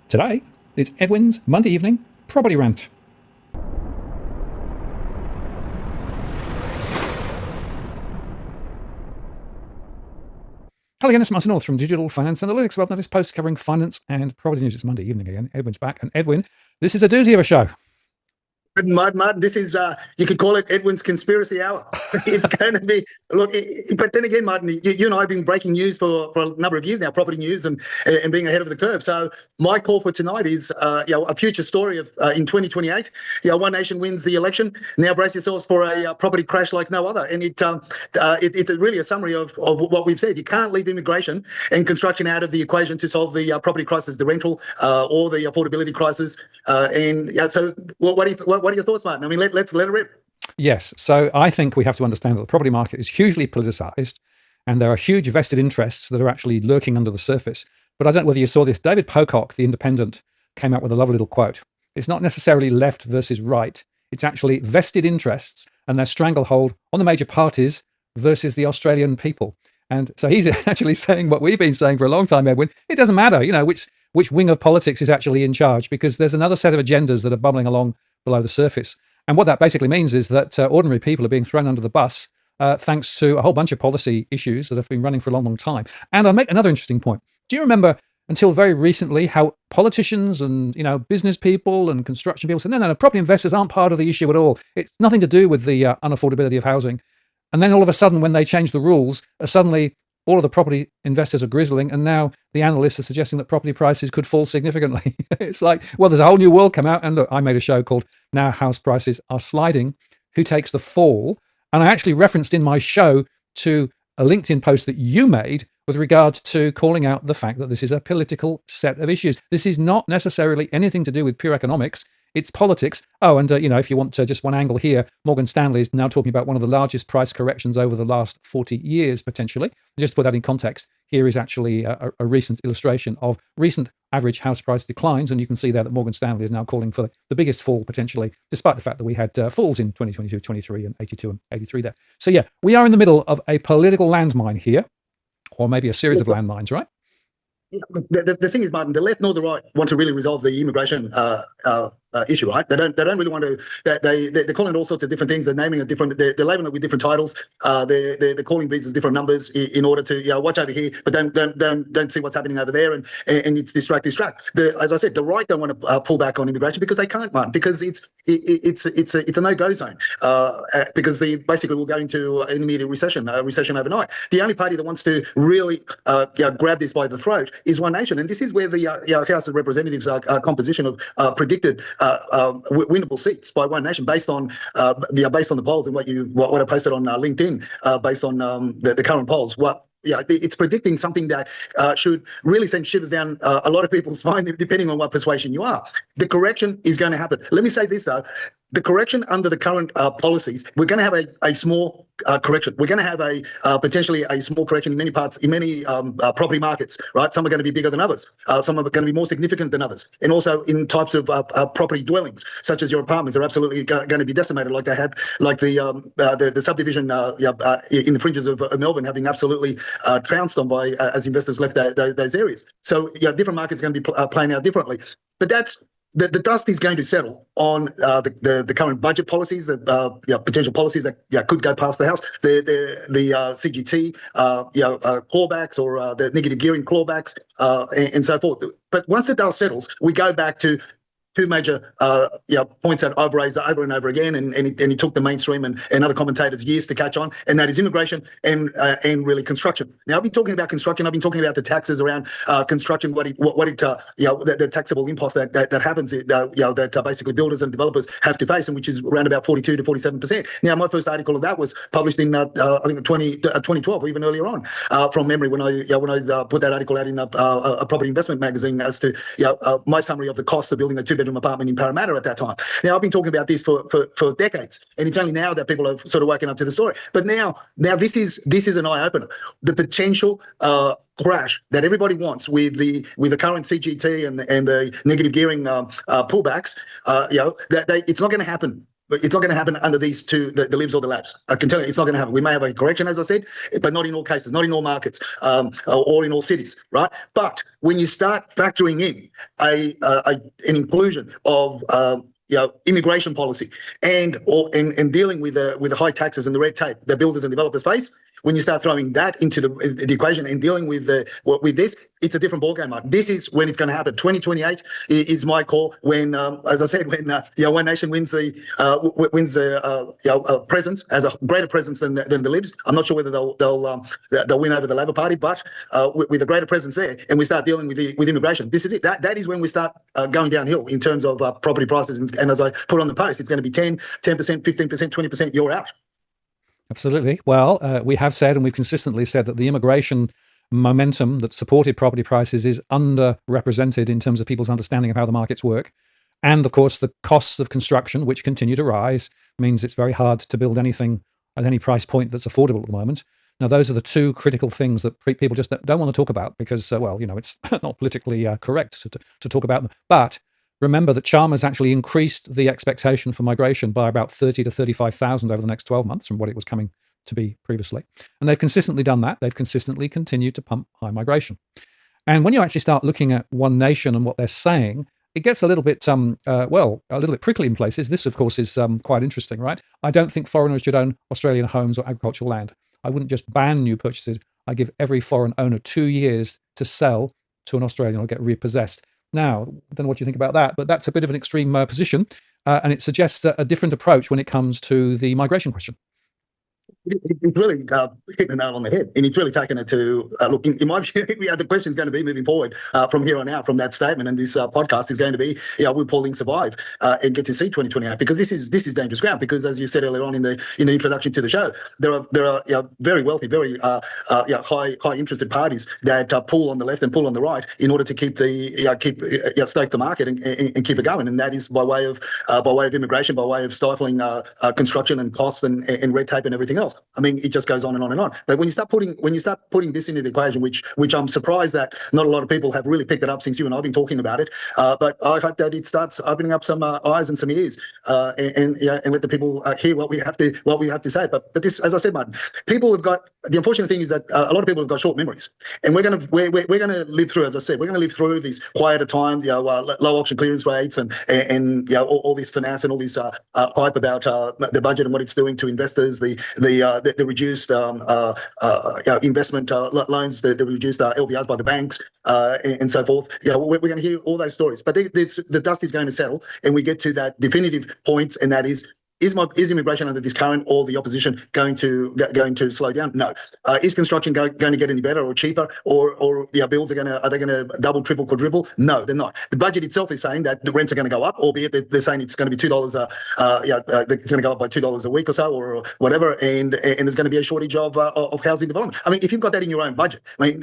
Today is Edwin's Monday evening property rant. Hello again, it's Martin North from Digital Finance Analytics. Welcome to this post covering finance and property news. It's Monday evening again. Edwin's back. And Edwin, this is a doozy of a show. Martin, this is, you could call it Edwin's Conspiracy Hour. It's going to be, look, but then again, Martin, you and I have been breaking news for a number of years now, property news and being ahead of the curve. So my call for tonight is, a future story of in 2028, one nation wins the election. Now brace yourselves for a property crash like no other. And it's really a summary of what we've said. You can't leave immigration and construction out of the equation to solve the property crisis, the rental or the affordability crisis. So what are your thoughts, Martin? I mean, let's let it rip. Yes. So I think we have to understand that the property market is hugely politicized and there are huge vested interests that are actually lurking under the surface. But I don't know whether you saw this. David Pocock, the Independent, came out with a lovely little quote. It's not necessarily left versus right. It's actually vested interests and their stranglehold on the major parties versus the Australian people. And so he's actually saying what we've been saying for a long time, Edwin. It doesn't matter, which wing of politics is actually in charge, because there's another set of agendas that are bubbling along below the surface. And what that basically means is that ordinary people are being thrown under the bus thanks to a whole bunch of policy issues that have been running for a long, long time. And I'll make another interesting point. Do you remember until very recently how politicians and business people and construction people said, no, property investors aren't part of the issue at all. It's nothing to do with the unaffordability of housing. And then all of a sudden, when they changed the rules, suddenly all of the property investors are grizzling, and now the analysts are suggesting that property prices could fall significantly. It's like, well, there's a whole new world come out, and look, I made a show called Now House Prices Are Sliding, Who Takes the Fall? And I actually referenced in my show to a LinkedIn post that you made with regard to calling out the fact that this is a political set of issues. This is not necessarily anything to do with pure economics. It's politics. Oh, and if you want just one angle here, Morgan Stanley is now talking about one of the largest price corrections over the last 40 years, potentially. Just to put that in context, here is actually a recent illustration of recent average house price declines. And you can see there that Morgan Stanley is now calling for the biggest fall, potentially, despite the fact that we had falls in 2022, 23, and 82 and 83 there. So yeah, we are in the middle of a political landmine here, or maybe a series of landmines, right? The thing is, Martin, the left nor the right want to really resolve the immigration issue, right? They don't really want to. They're calling it all sorts of different things. They're naming it different. They're labeling it with different titles. They're calling visas different numbers in order to watch over here, but don't see what's happening over there, and it's distract. As I said, the right don't want to pull back on immigration because they can't, Martin, because it's a no-go zone. Because they basically will go into an immediate recession overnight. The only party that wants to really grab this by the throat is One Nation, and this is where the House of Representatives composition of predicted winnable seats by One Nation based on the polls and what I posted on LinkedIn based on the current polls. It's predicting something that should really send shivers down a lot of people's spine, depending on what persuasion you are. The correction is going to happen. Let me say this though. The correction under the current policies, we're going to have a small correction. We're going to have potentially a small correction in many property markets, right? Some are going to be bigger than others. Some are going to be more significant than others. And also in types of property dwellings, such as your apartments, are absolutely going to be decimated, like they had, like the subdivision in the fringes of Melbourne having absolutely trounced on by as investors left those areas. So different markets are going to be playing out differently. But that's the dust is going to settle on the current budget policies, potential policies that could go past the House, the CGT clawbacks or the negative gearing clawbacks and so forth. But once the dust settles, we go back to two major points that I've raised over and over again, and it took the mainstream and other commentators years to catch on, and that is immigration and really construction. Now, I've been talking about construction. I've been talking about the taxes around construction, the taxable impost that happens, that basically builders and developers have to face, and which is around about 42 to 47%. Now, my first article of that was published in I think 2012, or even earlier on, from memory, when I put that article out in a property investment magazine as to my summary of the costs of building a two-bedroom apartment in Parramatta at that time. Now, I've been talking about this for decades, and it's only now that people have sort of woken up to the story. But now this is an eye-opener. The potential crash that everybody wants with the current CGT and the negative gearing pullbacks, it's not going to happen But it's not going to happen under these two, the libs or the labs. I can tell you, it's not going to happen. We may have a correction, as I said, but not in all cases, not in all markets, or in all cities, right? But when you start factoring in an inclusion of immigration policy and dealing with the high taxes and the red tape the builders and developers face, when you start throwing that into the equation and dealing with this, it's a different ballgame, Martin. This is when it's going to happen. 2028 is my call. When, as I said, when One Nation wins the presence, as a greater presence than the Libs. I'm not sure whether they'll win over the Labor Party, but with a greater presence there, and we start dealing with immigration. This is it. That is when we start going downhill in terms of property prices. And as I put on the post, it's going to be 10%, 15%, 20%. You're out. Absolutely. Well, we have said, and we've consistently said, that the immigration momentum that supported property prices is underrepresented in terms of people's understanding of how the markets work. And of course, the costs of construction, which continue to rise, means it's very hard to build anything at any price point that's affordable at the moment. Now, those are the two critical things that people just don't want to talk about because, it's not politically correct to talk about them. But remember that Chalmers actually increased the expectation for migration by about 30 to 35,000 over the next 12 months from what it was coming to be previously. And they've consistently done that. They've consistently continued to pump high migration. And when you actually start looking at One Nation and what they're saying, it gets a little bit, a little bit prickly in places. This, of course, is quite interesting, right? I don't think foreigners should own Australian homes or agricultural land. I wouldn't just ban new purchases. I give every foreign owner 2 years to sell to an Australian or get repossessed. Now, I don't know what you think about that, but that's a bit of an extreme position, and it suggests a different approach when it comes to the migration question. It's really hitting the nail on the head, and it's really taken it to look. In my view, the question is going to be moving forward from here on out from that statement, and this podcast is going to be, will Pauline survive and get to see 2028? Because this is dangerous ground. Because as you said earlier on in the introduction to the show, there are very wealthy, very high interested parties that pull on the left and pull on the right in order to keep stake the market and keep it going, and that is by way of immigration, by way of stifling construction and costs and red tape and everything else. I mean, it just goes on and on and on. But when you start putting this into the equation, which I'm surprised that not a lot of people have really picked it up since you and I've been talking about it. But I hope that it starts opening up some eyes and some ears, and let the people hear what we have to say. But this, as I said, Martin, people have got, the unfortunate thing is that a lot of people have got short memories, and we're gonna live through, as I said, we're gonna live through these quieter times, low auction clearance rates and all this finance and all this hype about the budget and what it's doing to investors, the reduced investment loans, the reduced LVRs by the banks, and so forth. We're going to hear all those stories, but the dust is going to settle, and we get to that definitive point, and that is immigration under this current or the opposition going to slow down? No. Is construction going to get any better or cheaper, or bills are they going to double, triple, quadruple? No, they're not. The budget itself is saying that the rents are going to go up, albeit they're saying it's going to be $2. It's going to go up by $2 a week or so, or whatever, and there's going to be a shortage of housing development. I mean, if you've got that in your own budget, I mean,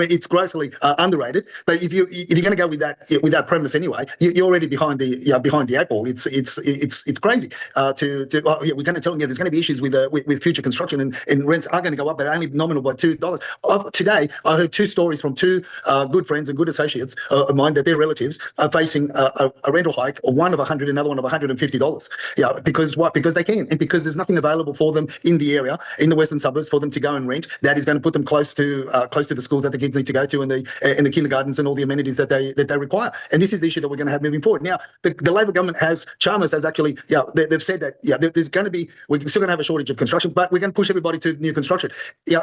it's grossly underrated. But if you're going to go with that premise anyway, you're already behind the eight ball. It's crazy. We're going to tell you there's going to be issues with future construction, and rents are going to go up, but only nominal by $2. Today, I heard two stories from two good friends and good associates of mine that their relatives are facing a rental hike, one of $100, another one of $150. Yeah, because what? Because they can, and because there's nothing available for them in the area, in the western suburbs, for them to go and rent. That is going to put them close to the schools that the kids need to go to, and the kindergartens and all the amenities that they require. And this is the issue that we're going to have moving forward. Now, the Labor government Chalmers has actually, they've said that there's going to be, we're still going to have a shortage of construction, but we're going to push everybody to new construction.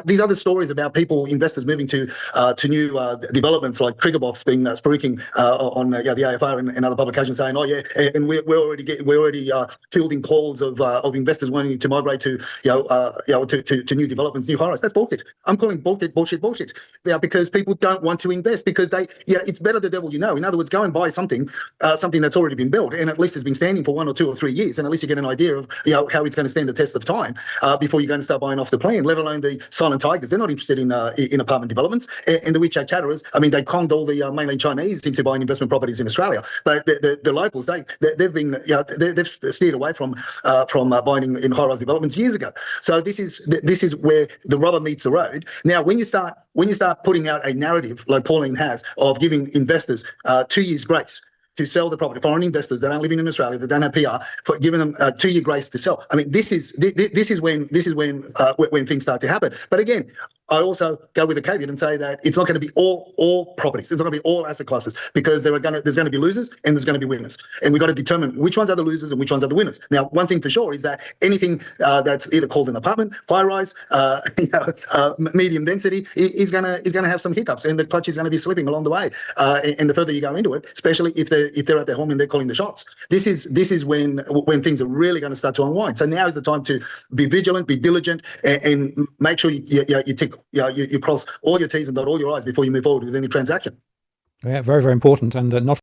These other stories about investors moving to new developments like Triggerbox being spruiking on the AFR and other publications saying, and we're already fielding calls of investors wanting to migrate to new developments, new high-rise. That's bullshit. I'm calling bullshit. Because people don't want to invest, because it's better the devil you know. In other words, go and buy something that's already been built and at least has been standing for 1 or 2 or 3 years, and at least you get an idea of how it's going to stand the test of time before you're going to start buying off the plan. Let alone the silent tigers. They're not interested in apartment developments. And the WeChat chatterers, I mean, they conned all the mainland Chinese into buying investment properties in Australia. But the locals, they've steered away from buying in high-rise developments years ago. So this is where the rubber meets the road. Now, when you start putting out a narrative like Pauline has of giving investors 2 years grace to sell the property. Foreign investors that aren't living in Australia, that don't have PR, for giving them a 2-year grace to sell. I mean, this is when things start to happen. But again, I also go with a caveat and say that it's not going to be all properties. It's not going to be all asset classes, because there's going to be losers and there's going to be winners, and we've got to determine which ones are the losers and which ones are the winners. Now, one thing for sure is that anything that's either called an apartment, fire rise, medium density is going to have some hiccups, and the clutch is going to be slipping along the way. And the further you go into it, especially if they're at their home and they're calling the shots, this is when things are really going to start to unwind. So now is the time to be vigilant, be diligent, and make sure you cross all your T's and dot all your I's before you move forward with any transaction. Yeah, very, very important, and not